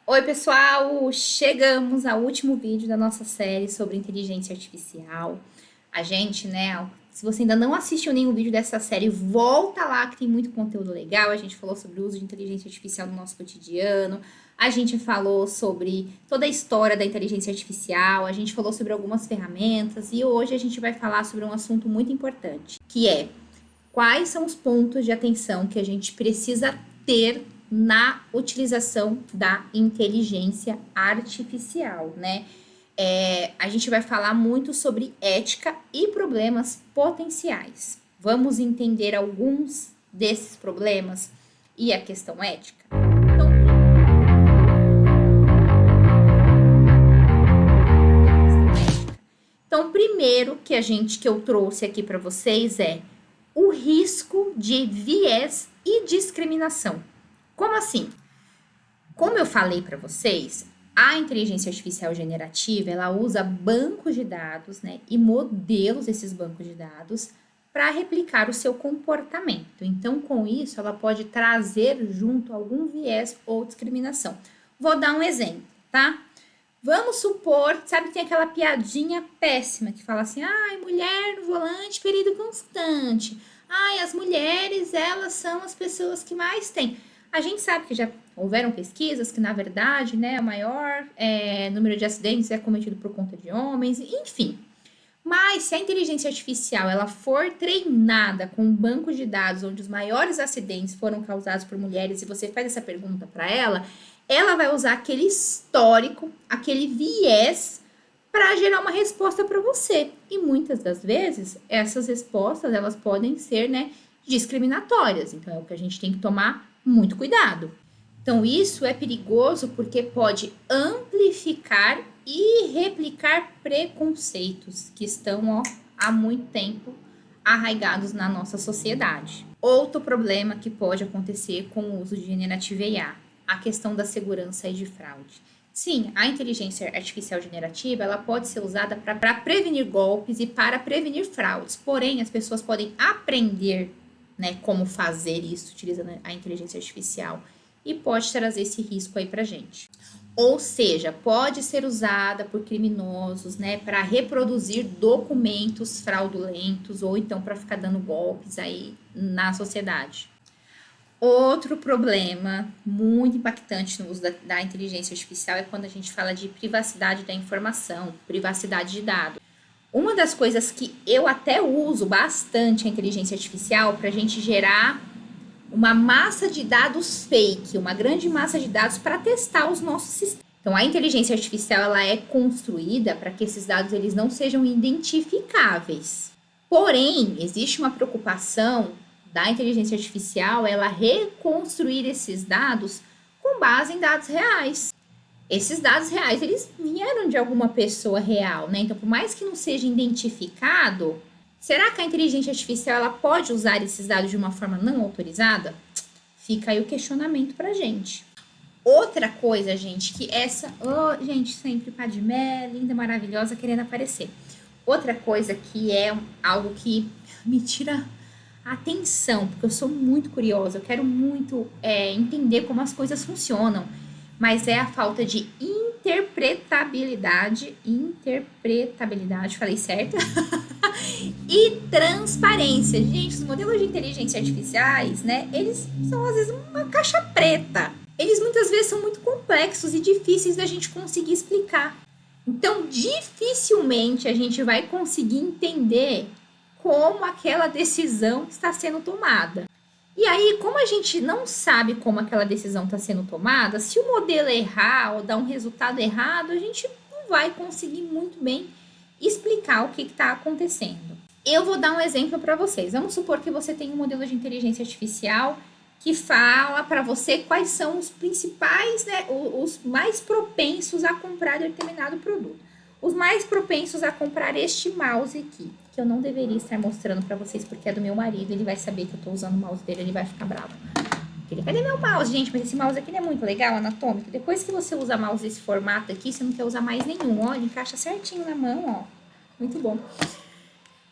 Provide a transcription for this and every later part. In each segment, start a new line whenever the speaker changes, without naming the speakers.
Oi, pessoal! Chegamos ao último vídeo da nossa série sobre inteligência artificial. A gente, né, se você ainda não assistiu nenhum vídeo dessa série, volta lá que tem muito conteúdo legal. A gente falou sobre o uso de inteligência artificial no nosso cotidiano. A gente falou sobre toda a história da inteligência artificial. A gente falou sobre algumas ferramentas. E hoje a gente vai falar sobre um assunto muito importante, que é quais são os pontos de atenção que a gente precisa ter na utilização da inteligência artificial, né? A gente vai falar muito sobre ética e problemas potenciais. Vamos entender alguns desses problemas e a questão ética? Então, primeiro que eu trouxe aqui para vocês é o risco de viés e discriminação. Como assim? Como eu falei para vocês, a inteligência artificial generativa, ela usa bancos de dados, né, e modelos desses bancos de dados para replicar o seu comportamento. Então, com isso, ela pode trazer junto algum viés ou discriminação. Vou dar um exemplo, tá? Vamos supor, sabe, tem aquela piadinha péssima que fala assim: ai, mulher no volante, perigo constante. Ai, as mulheres, elas são as pessoas que mais têm. A gente sabe que já houveram pesquisas que, na verdade, né, o maior número de acidentes é cometido por conta de homens, enfim. Mas se a inteligência artificial ela for treinada com um banco de dados onde os maiores acidentes foram causados por mulheres e você faz essa pergunta para ela vai usar aquele histórico, aquele viés para gerar uma resposta para você. E muitas das vezes essas respostas elas podem ser, né, discriminatórias. Então é o que a gente tem que tomar muito cuidado. Então isso é perigoso porque pode amplificar e replicar preconceitos que estão há muito tempo arraigados na nossa sociedade. Outro problema que pode acontecer com o uso de generativa IA, a questão da segurança e de fraude. Sim, a inteligência artificial generativa ela pode ser usada para prevenir golpes e para prevenir fraudes. Porém, as pessoas podem aprender, né, como fazer isso utilizando a inteligência artificial e pode trazer esse risco aí para gente. Ou seja, pode ser usada por criminosos, né, para reproduzir documentos fraudulentos ou então para ficar dando golpes aí na sociedade. Outro problema muito impactante no uso da inteligência artificial é quando a gente fala de privacidade da informação, privacidade de dados. Uma das coisas que eu até uso bastante a inteligência artificial para a gente gerar uma massa de dados fake, uma grande massa de dados para testar os nossos sistemas. Então, a inteligência artificial ela é construída para que esses dados eles não sejam identificáveis. Porém, existe uma preocupação da inteligência artificial ela reconstruir esses dados com base em dados reais. Esses dados reais, eles vieram de alguma pessoa real, né? Então, por mais que não seja identificado, será que a inteligência artificial ela pode usar esses dados de uma forma não autorizada? Fica aí o questionamento pra gente. Outra coisa, gente, que essa... Oh, gente, sempre Padmé, linda, maravilhosa, querendo aparecer. Outra coisa que é algo que me tira atenção, porque eu sou muito curiosa, eu quero muito entender como as coisas funcionam, mas é a falta de interpretabilidade, falei certo? E transparência. Gente, os modelos de inteligência artificiais, né, eles são às vezes uma caixa preta. Eles muitas vezes são muito complexos e difíceis da gente conseguir explicar. Então, dificilmente a gente vai conseguir entender como aquela decisão está sendo tomada. E aí, como a gente não sabe como aquela decisão está sendo tomada, se o modelo errar ou dar um resultado errado, a gente não vai conseguir muito bem explicar o que está acontecendo. Eu vou dar um exemplo para vocês. Vamos supor que você tem um modelo de inteligência artificial que fala para você quais são os principais, né, os mais propensos a comprar determinado produto. Os mais propensos a comprar este mouse aqui, que eu não deveria estar mostrando para vocês porque é do meu marido, ele vai saber que eu estou usando o mouse dele, ele vai ficar bravo. Cadê meu mouse, gente? Mas esse mouse aqui não é muito legal, anatômico. Depois que você usa mouse desse formato aqui, você não quer usar mais nenhum, ó, ele encaixa certinho na mão, ó. Muito bom.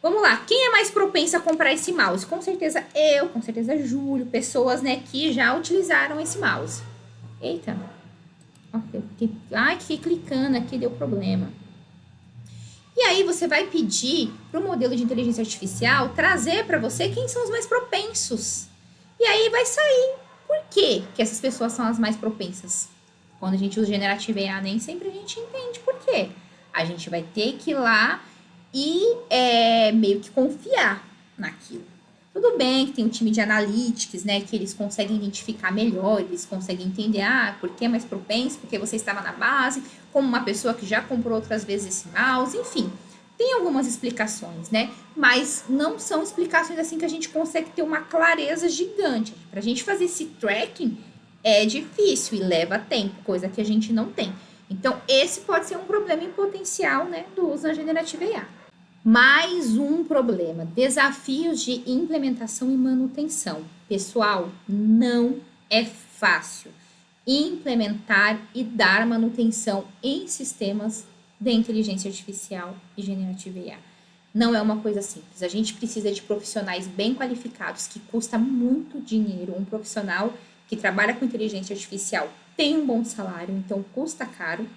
Vamos lá, quem é mais propenso a comprar esse mouse? Com certeza eu, com certeza Júlio, pessoas, né, que já utilizaram esse mouse. Eita, ó, Fiquei clicando aqui, deu problema. E aí você vai pedir para o modelo de inteligência artificial trazer para você quem são os mais propensos. E aí vai sair. Por quê que essas pessoas são as mais propensas? Quando a gente usa Generative AI, nem sempre a gente entende por quê. A gente vai ter que ir lá e meio que confiar naquilo. Tudo bem que tem um time de analytics, né, que eles conseguem identificar melhor, eles conseguem entender, por que é mais propenso, porque você estava na base, como uma pessoa que já comprou outras vezes esse mouse, enfim. Tem algumas explicações, né, mas não são explicações assim que a gente consegue ter uma clareza gigante. Para a gente fazer esse tracking é difícil e leva tempo, coisa que a gente não tem. Então, esse pode ser um problema em potencial, né, do uso da Generative AI. Mais um problema, desafios de implementação e manutenção. Pessoal, não é fácil implementar e dar manutenção em sistemas de inteligência artificial e Generative AI. Não é uma coisa simples. A gente precisa de profissionais bem qualificados, que custa muito dinheiro. Um profissional que trabalha com inteligência artificial tem um bom salário, então custa caro.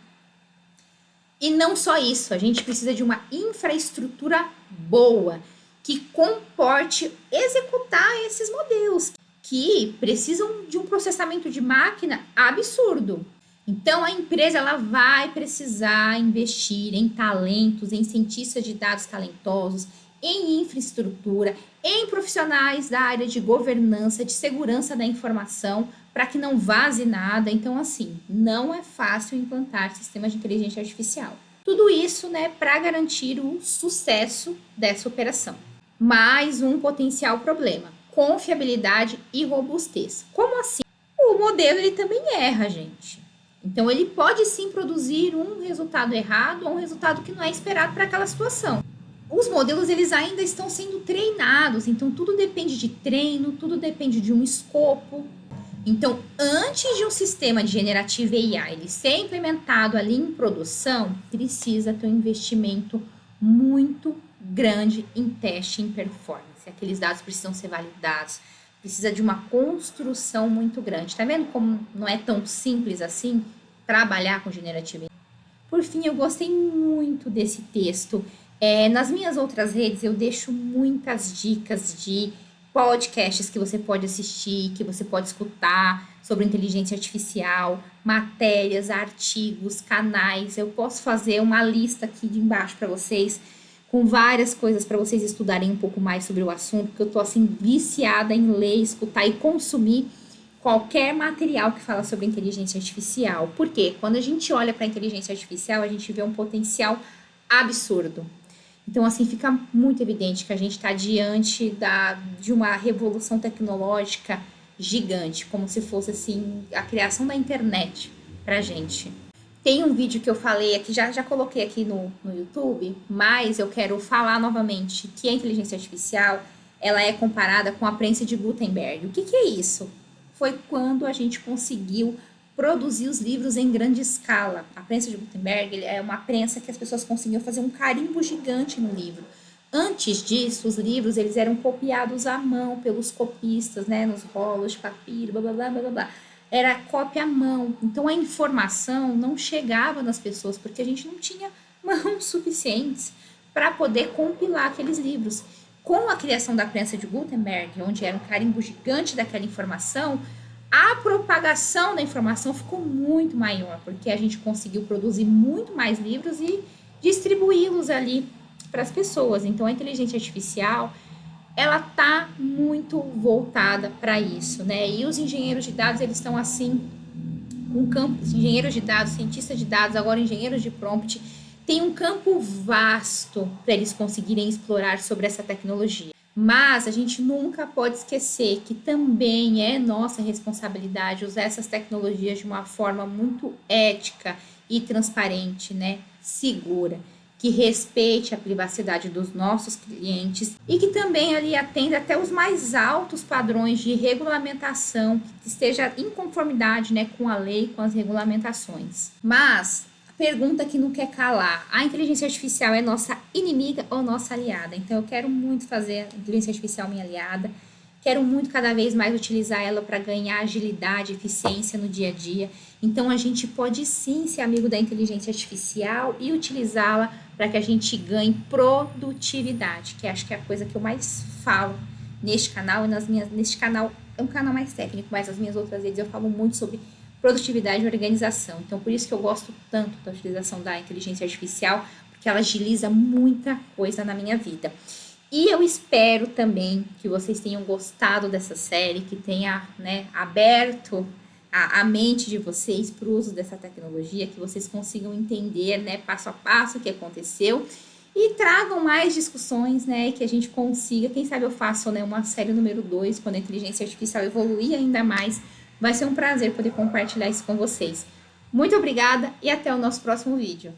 E não só isso, a gente precisa de uma infraestrutura boa que comporte executar esses modelos, que precisam de um processamento de máquina absurdo. Então, a empresa ela vai precisar investir em talentos, em cientistas de dados talentosos, em infraestrutura, em profissionais da área de governança, de segurança da informação, para que não vaze nada. Então, assim, não é fácil implantar sistemas de inteligência artificial. Tudo isso, né, para garantir o sucesso dessa operação. Mais um potencial problema: confiabilidade e robustez. Como assim? O modelo ele também erra, gente. Então, ele pode sim produzir um resultado errado ou um resultado que não é esperado para aquela situação. Os modelos, eles ainda estão sendo treinados, então tudo depende de treino, tudo depende de um escopo. Então, antes de um sistema de Generative AI ele ser implementado ali em produção, precisa ter um investimento muito grande em teste e em performance. Aqueles dados precisam ser validados, precisa de uma construção muito grande. Tá vendo como não é tão simples assim trabalhar com Generative AI? Por fim, eu gostei muito desse texto. Nas minhas outras redes, eu deixo muitas dicas de podcasts que você pode assistir, que você pode escutar sobre inteligência artificial, matérias, artigos, canais. Eu posso fazer uma lista aqui de embaixo para vocês, com várias coisas para vocês estudarem um pouco mais sobre o assunto, porque eu tô assim viciada em ler, escutar e consumir qualquer material que fala sobre inteligência artificial. Porque quando a gente olha para a inteligência artificial, a gente vê um potencial absurdo. Então, assim, fica muito evidente que a gente está diante de uma revolução tecnológica gigante, como se fosse, assim, a criação da internet para a gente. Tem um vídeo que eu falei aqui, já coloquei aqui no YouTube, mas eu quero falar novamente que a inteligência artificial, ela é comparada com a prensa de Gutenberg. O que é isso? Foi quando a gente conseguiu produzir os livros em grande escala. A prensa de Gutenberg é uma prensa que as pessoas conseguiam fazer um carimbo gigante no livro. Antes disso, os livros eles eram copiados à mão pelos copistas, né, nos rolos de papiro, blá, blá, blá, blá, blá. Era cópia à mão. Então, a informação não chegava nas pessoas, porque a gente não tinha mãos suficientes para poder compilar aqueles livros. Com a criação da prensa de Gutenberg, onde era um carimbo gigante daquela informação, a propagação da informação ficou muito maior, porque a gente conseguiu produzir muito mais livros e distribuí-los ali para as pessoas. Então, a inteligência artificial, ela tá muito voltada para isso, né? E os engenheiros de dados, eles estão assim, um campo, engenheiros de dados, cientistas de dados, agora engenheiros de prompt, tem um campo vasto para eles conseguirem explorar sobre essa tecnologia. Mas a gente nunca pode esquecer que também é nossa responsabilidade usar essas tecnologias de uma forma muito ética e transparente, né? Segura, que respeite a privacidade dos nossos clientes e que também ali atenda até os mais altos padrões de regulamentação, que esteja em conformidade, né, com a lei, com as regulamentações. Mas pergunta que não quer calar: a inteligência artificial é nossa inimiga ou nossa aliada? Então, eu quero muito fazer a inteligência artificial minha aliada. Quero muito cada vez mais utilizar ela para ganhar agilidade, eficiência no dia a dia. Então a gente pode sim ser amigo da inteligência artificial e utilizá-la para que a gente ganhe produtividade, que acho que é a coisa que eu mais falo neste canal e neste canal é um canal mais técnico, mas as minhas outras redes eu falo muito sobre produtividade e organização. Então por isso que eu gosto tanto da utilização da inteligência artificial, porque ela agiliza muita coisa na minha vida. E eu espero também que vocês tenham gostado dessa série, que tenha, né, aberto a mente de vocês para o uso dessa tecnologia, que vocês consigam entender, né, passo a passo o que aconteceu e tragam mais discussões, né, e que a gente consiga, quem sabe eu faço, né, uma série número 2, quando a inteligência artificial evoluir ainda mais. Vai ser um prazer poder compartilhar isso com vocês. Muito obrigada e até o nosso próximo vídeo.